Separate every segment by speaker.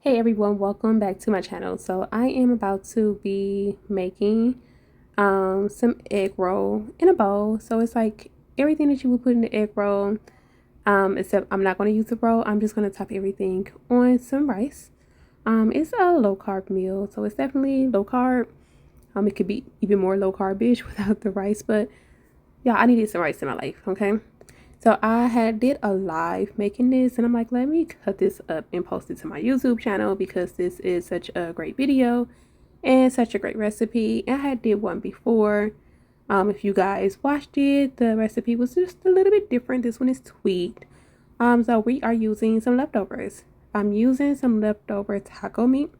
Speaker 1: Hey everyone, welcome back to my channel. So I am about to be making some egg roll in a bowl. So it's like everything that you would put in the egg roll, except I'm not going to use the roll. I'm just going to top everything on some rice. It's a low carb meal, so it's definitely low carb. It could be even more low carb-ish without the rice, but yeah, I needed some rice in my life, okay? So I did a live making this, and I'm like, let me cut this up and post it to my YouTube channel because this is such a great video and such a great recipe. And I did one before. If you guys watched it, the recipe was just a little bit different. This one is tweaked. So we are using some leftovers. I'm using some leftover taco meat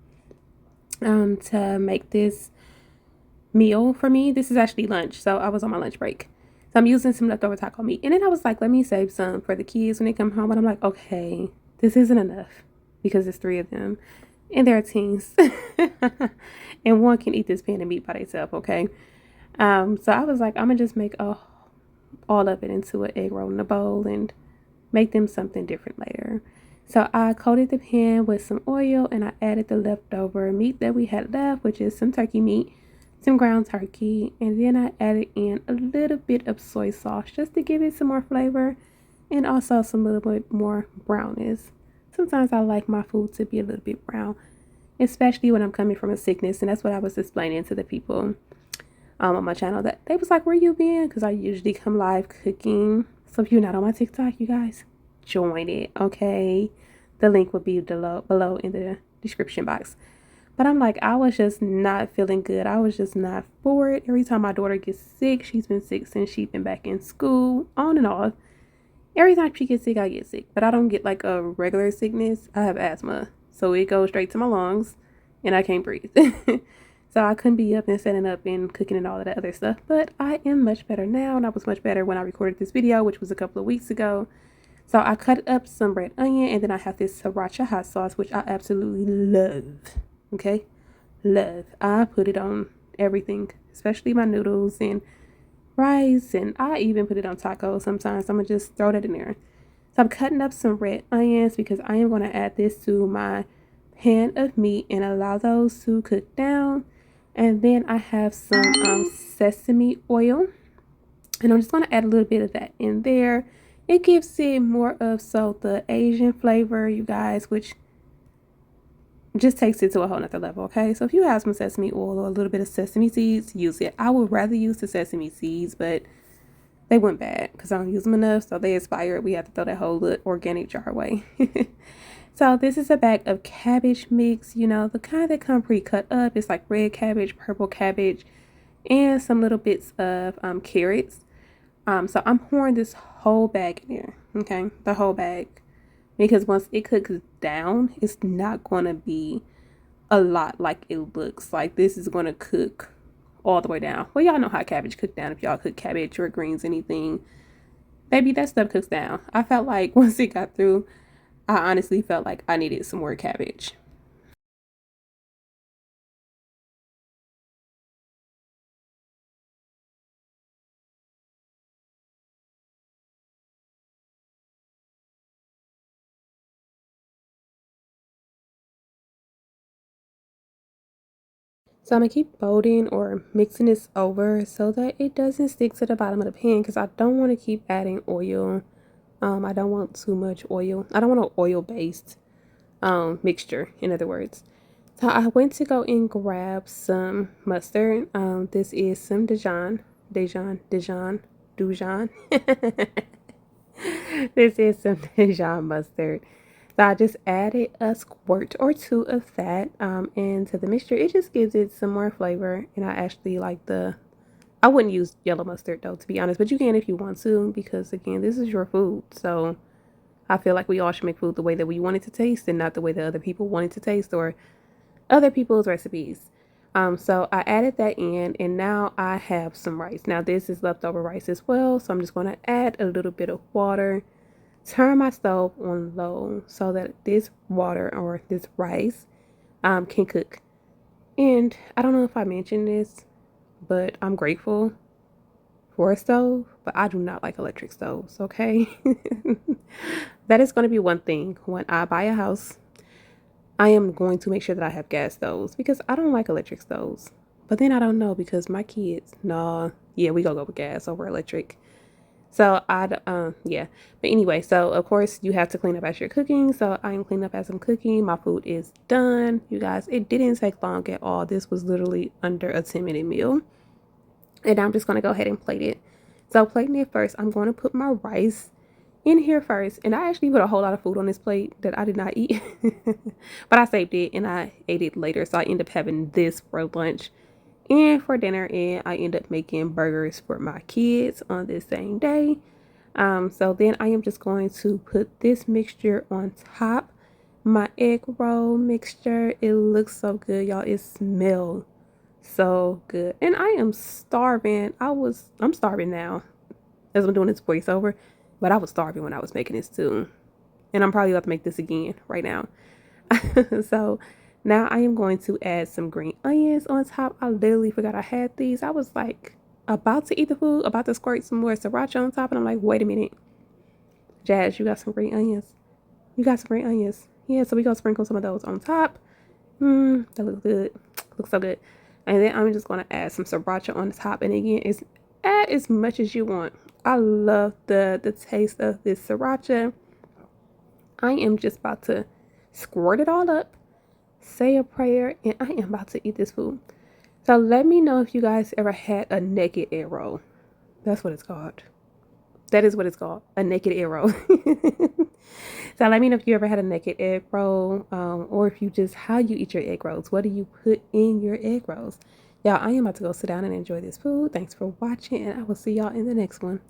Speaker 1: to make this meal for me. This is actually lunch, so I was on my lunch break. So I'm using some leftover taco meat. And then I was like, let me save some for the kids when they come home. But I'm like, okay, this isn't enough because there's three of them and they're teens. And one can eat this pan of meat by themselves, okay? So I was like, I'm gonna just make all of it into an egg roll in a bowl and make them something different later. So I coated the pan with some oil and I added the leftover meat that we had left, which is some turkey meat, some ground turkey, and then I added in a little bit of soy sauce just to give it some more flavor and also some little bit more brownness. Sometimes I like my food to be a little bit brown, especially when I'm coming from a sickness, and that's what I was explaining to the people on my channel, that they was like, where you been? Because I usually come live cooking. So if you're not on my TikTok, you guys, join it, okay? The link will be below in the description box. But I'm like, I was just not feeling good. I was just not for it. Every time my daughter gets sick, she's been sick since she's been back in school, on and off. Every time she gets sick, I get sick. But I don't get like a regular sickness. I have asthma. So it goes straight to my lungs and I can't breathe. So I couldn't be up and setting up and cooking and all of that other stuff. But I am much better now. And I was much better when I recorded this video, which was a couple of weeks ago. So I cut up some red onion, and then I have this sriracha hot sauce, which I absolutely love. Okay? Love. I put it on everything, especially my noodles and rice, and I even put it on tacos sometimes. I'm going to just throw that in there. So I'm cutting up some red onions because I am going to add this to my pan of meat and allow those to cook down. And then I have some sesame oil, and I'm just going to add a little bit of that in there. It gives it more of the Asian flavor, you guys, which just takes it to a whole nother level, okay? So if you have some sesame oil or a little bit of sesame seeds, use it. I would rather use the sesame seeds, but they went bad because I don't use them enough, so they expired. We have to throw that whole organic jar away. So this is a bag of cabbage mix, you know, the kind that come pre-cut up. It's like red cabbage, purple cabbage, and some little bits of carrots. So I'm pouring this whole bag in there, okay? The whole bag. Because once it cooks down, it's not going to be a lot like it looks. Like this is going to cook all the way down. Well, y'all know how cabbage cook down. If y'all cook cabbage or greens, anything, baby, that stuff cooks down. I felt like once it got through, I honestly felt like I needed some more cabbage. So I'm gonna keep folding or mixing this over so that it doesn't stick to the bottom of the pan because I don't want to keep adding oil. I don't want too much oil. I don't want an oil-based mixture, in other words. So I went to go and grab some mustard. This is some Dijon. This is some Dijon mustard. So I just added a squirt or two of that into the mixture. It just gives it some more flavor. And I actually like I wouldn't use yellow mustard though, to be honest. But you can if you want to, because again, this is your food. So I feel like we all should make food the way that we want it to taste and not the way that other people want it to taste or other people's recipes. So I added that in, and now I have some rice. Now this is leftover rice as well, so I'm just going to add a little bit of water, turn my stove on low so that this water or this rice can cook. And I don't know if I mentioned this, but I'm grateful for a stove, but I do not like electric stoves, okay? That is going to be one thing when I buy a house. I am going to make sure that I have gas stoves because I don't like electric stoves. But then I don't know because my kids, nah, yeah, we gonna go with gas over electric. So yeah. But anyway, so of course you have to clean up as you're cooking. So I am cleaning up as I'm cooking. My food is done. You guys, it didn't take long at all. This was literally under a 10-minute meal. And I'm just gonna go ahead and plate it. So plating it first, I'm going to put my rice in here first. And I actually put a whole lot of food on this plate that I did not eat. But I saved it and I ate it later. So I end up having this for lunch and for dinner, and I end up making burgers for my kids on this same day. So then I am just going to put this mixture on top. My egg roll mixture. It looks so good, y'all. It smells so good. And I am starving. I'm starving now as I'm doing this voiceover, but I was starving when I was making this too. And I'm probably about to make this again right now. So now I am going to add some green onions on top. I literally forgot I had these. I was like about to eat the food, about to squirt some more sriracha on top, and I'm like, wait a minute. Jazz, you got some green onions? You got some green onions? Yeah, so we gonna sprinkle some of those on top. That looks good. Looks so good. And then I'm just gonna add some sriracha on the top. And again, it's add as much as you want. I love the taste of this sriracha. I am just about to squirt it all up, say a prayer, and I am about to eat this food. So let me know if you guys ever had a naked egg roll. That's what it's called. That is what it's called, a naked egg roll. So let me know if you ever had a naked egg roll, or if you just, how you eat your egg rolls. What do you put in your egg rolls? Y'all, I am about to go sit down and enjoy this food. Thanks for watching, and I will see y'all in the next one.